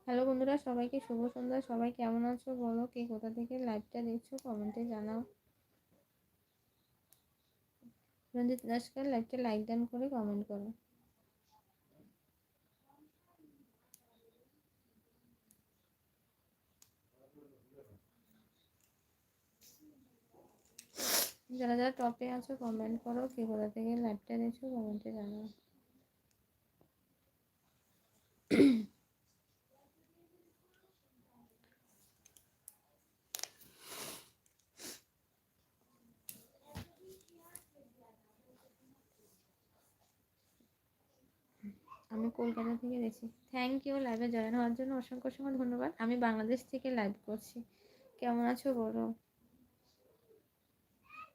Hello বন্ধুরা, সবাইকে শুভ সন্ধ্যা। সবাই কেমন আছো বলো, কে কোথা থেকে লাইভটা দেখছো কমেন্টে জানাও। রঞ্জিত নস্কর, লাইভটা লাইক ডান করে কমেন্ট করো। যারা যারা টপে আছো কমেন্ট করো, কে কোথা থেকে লাইভটা দেখছো কমেন্টে জানাও। আমি কলকাতা থেকে দেখছি। থ্যাংক ইউ লাইভে জয়েন হওয়ার জন্য, অসংখ্য অসংখ্য ধন্যবাদ। আমি বাংলাদেশ থেকে লাইভ করছি। কেমন আছো বলো।